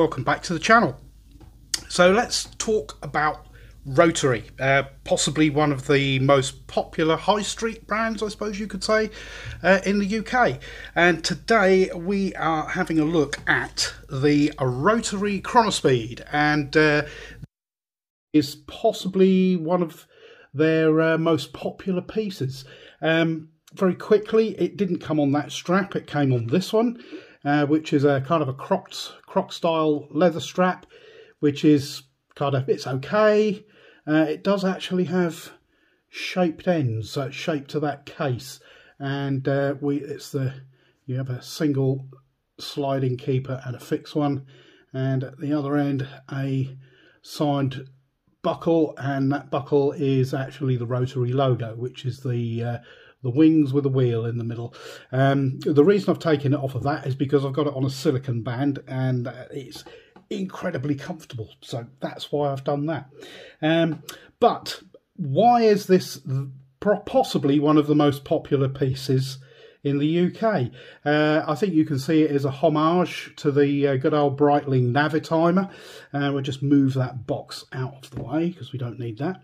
welcome back to the channel. So let's talk about Rotary, possibly one of the most popular high street brands, I suppose you could say, in the UK. And today we are having a look at the Rotary Chronospeed, and is possibly one of their most popular pieces. Very quickly, it didn't come on that strap, it came on this one, which is a kind of a croc style leather strap, which is kind of, it's okay. It does actually have shaped ends, shaped to that case, and you have a single sliding keeper and a fixed one, and at the other end a signed buckle, and that buckle is actually the Rotary logo, which is the wings with a wheel in the middle. The reason I've taken it off of that is because I've got it on a silicone band and it's incredibly comfortable, so that's why I've done that. But why is this possibly one of the most popular pieces in the UK? I think you can see it as a homage to the good old Breitling Navitimer. We'll just move that box out of the way because we don't need that.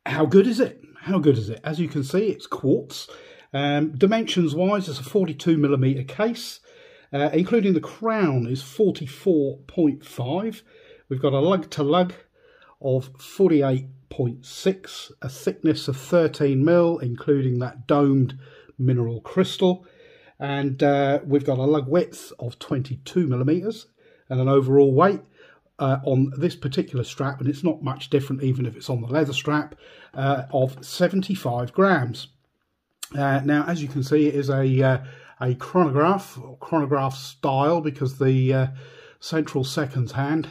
How good is it? How good is it? As you can see, it's quartz. Dimensions wise, it's a 42mm case. Including the crown is 44.5. We've got a lug to lug of 48.6, a thickness of 13mm, including that domed mineral crystal, and we've got a lug width of 22mm, and an overall weight on this particular strap, and it's not much different even if it's on the leather strap, of 75 grams. Now, as you can see, it is a chronograph, or chronograph style, because the central seconds hand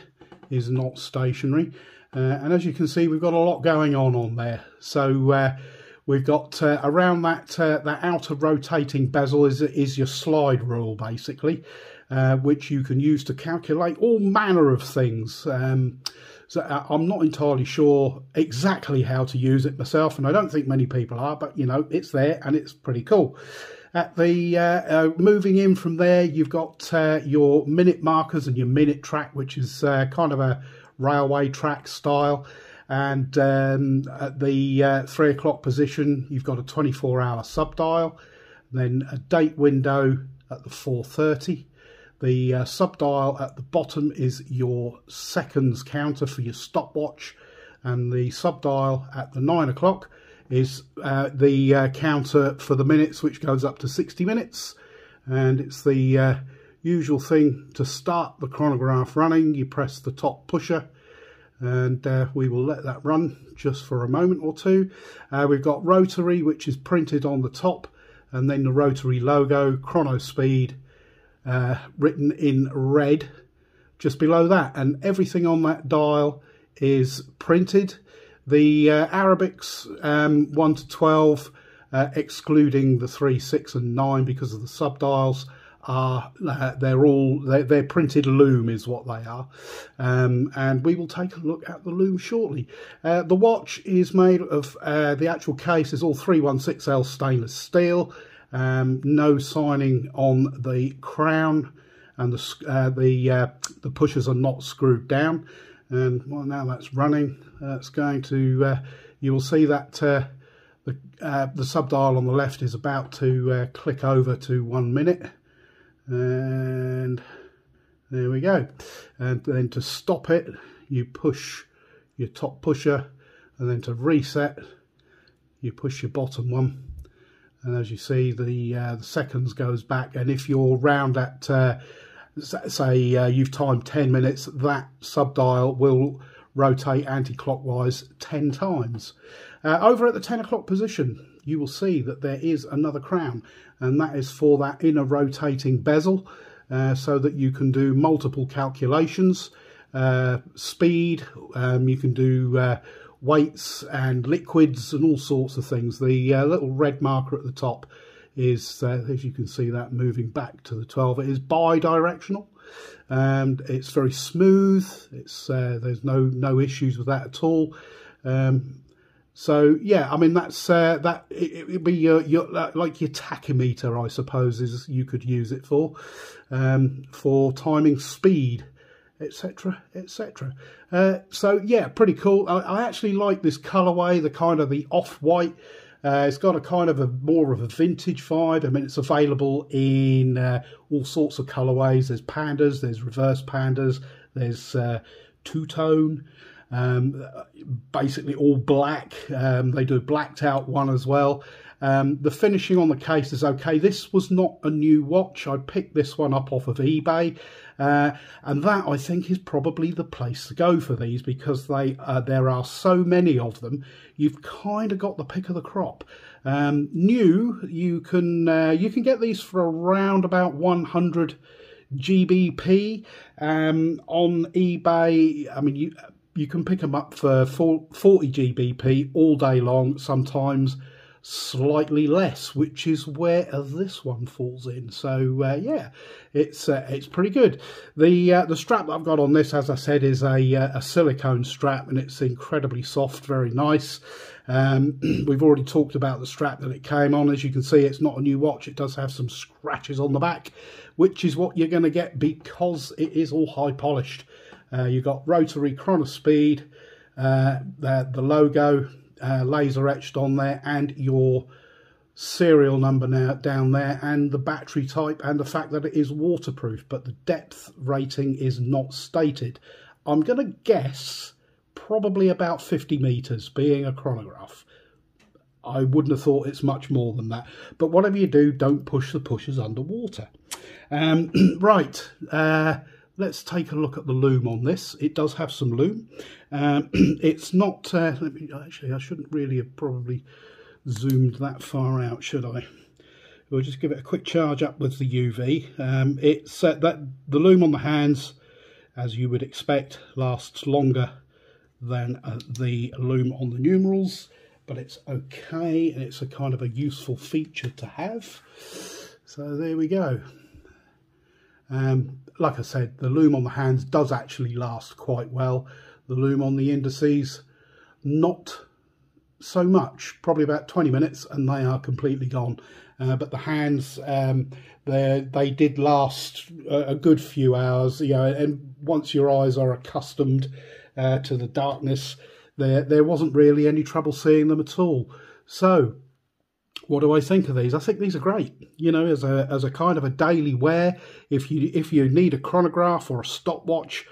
is not stationary. And as you can see, we've got a lot going on there. So we've got around that outer rotating bezel is your slide rule, basically, which you can use to calculate all manner of things. So I'm not entirely sure exactly how to use it myself, and I don't think many people are, but you know, it's there and it's pretty cool. At the moving in from there, you've got your minute markers and your minute track, which is kind of a railway track style. And at the 3 o'clock position, you've got a 24-hour subdial, then a date window at the 4:30. The subdial at the bottom is your seconds counter for your stopwatch, and the subdial at the 9 o'clock is the counter for the minutes, which goes up to 60 minutes. And it's the usual thing to start the chronograph running. You press the top pusher, and we will let that run just for a moment or two. We've got Rotary, which is printed on the top, and then the Rotary logo, Chronospeed, written in red just below that, and everything on that dial is printed. The Arabics 1 to 12, excluding the 3, 6 and 9 because of the subdials, are they're printed loom is what they are, and we will take a look at the loom shortly. The watch is made of the actual case is all 316L stainless steel. No signing on the crown, and the pushers are not screwed down. And well, now that's running, it's going to, you will see that the subdial on the left is about to click over to 1 minute, and there we go. And then to stop it, you push your top pusher, and then to reset, you push your bottom one. And as you see, the seconds goes back, and if you're round at say you've timed 10 minutes, that subdial will rotate anti-clockwise 10 times. Over at the 10 o'clock position, you will see that there is another crown, and that is for that inner rotating bezel, so that you can do multiple calculations, speed, you can do weights and liquids and all sorts of things. The little red marker at the top is, as you can see, that moving back to the 12. It is bi-directional, and it's very smooth. It's there's no issues with that at all. So yeah, I mean that's it'd be your like your tachymeter, I suppose, is you could use it for timing speed, etc., etc. So yeah, pretty cool. I actually like this colorway, the kind of the off-white. It's got a kind of a more of a vintage vibe. I mean, it's available in all sorts of colorways. There's pandas, there's reverse pandas, there's two-tone. Basically all black. They do a blacked out one as well. The finishing on the case is okay. This was not a new watch. I picked this one up off of eBay, and that I think is probably the place to go for these, because there are so many of them. You've kind of got the pick of the crop. New, you can get these for around about 100 GBP on eBay. I mean, you can pick them up for 40 GBP all day long, sometimes slightly less, which is where this one falls in. So yeah, it's pretty good. The strap that I've got on this, as I said, is a silicone strap, and it's incredibly soft, very nice. We've already talked about the strap that it came on. As you can see, it's not a new watch. It does have some scratches on the back, which is what you're going to get because it is all high polished. You've got Rotary Chronospeed, the logo laser etched on there, and your serial number now down there, and the battery type, and the fact that it is waterproof, but the depth rating is not stated. I'm going to guess probably about 50 meters, being a chronograph. I wouldn't have thought it's much more than that, but whatever you do, don't push the pushers underwater. Right, let's take a look at the loom on this. It does have some loom. It's not, actually, I shouldn't really have probably zoomed that far out, should I? We'll just give it a quick charge up with the UV. It's that the loom on the hands, as you would expect, lasts longer than the loom on the numerals, but it's okay, and it's a kind of a useful feature to have. So there we go. Like I said, the loom on the hands does actually last quite well. The loom on the indices, not so much, probably about 20 minutes and they are completely gone. But the hands, they did last a good few hours, you know, and once your eyes are accustomed to the darkness, there wasn't really any trouble seeing them at all. So what do I think of these? I think these are great, you know, as a kind of a daily wear. If you need a chronograph or a stopwatch,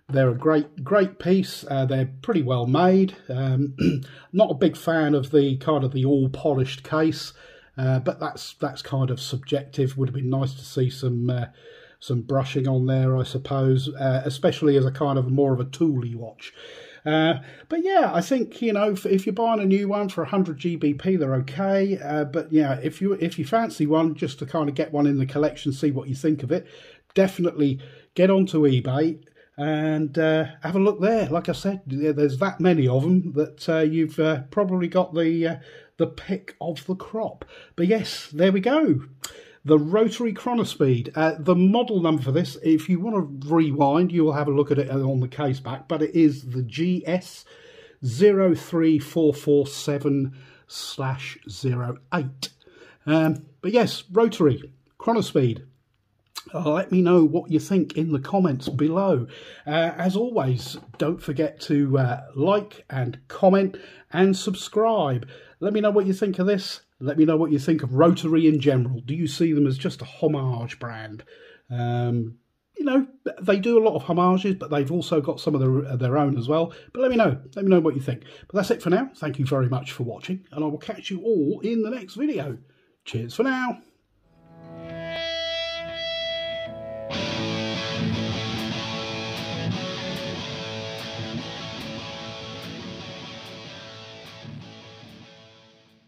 they're a great piece. They're pretty well made. Not a big fan of the kind of the all polished case, but that's kind of subjective. Would have been nice to see some brushing on there, I suppose, especially as a kind of more of a tooly watch. But yeah, I think, you know, if you're buying a new one for 100 GBP, they're okay. But yeah, if you fancy one, just to kind of get one in the collection, see what you think of it, definitely get onto eBay and have a look there. Like I said, there's that many of them that you've probably got the pick of the crop. But yes, there we go. The Rotary Chronospeed. The model number for this, if you want to rewind, you will have a look at it on the case back, but it is the GS 03447/08. But yes, Rotary Chronospeed. Let me know what you think in the comments below. As always, don't forget to like and comment and subscribe. Let me know what you think of this. Let me know what you think of Rotary in general. Do you see them as just a homage brand? You know, they do a lot of homages, but they've also got some of their own as well. But let me know. Let me know what you think. But that's it for now. Thank you very much for watching, and I will catch you all in the next video. Cheers for now.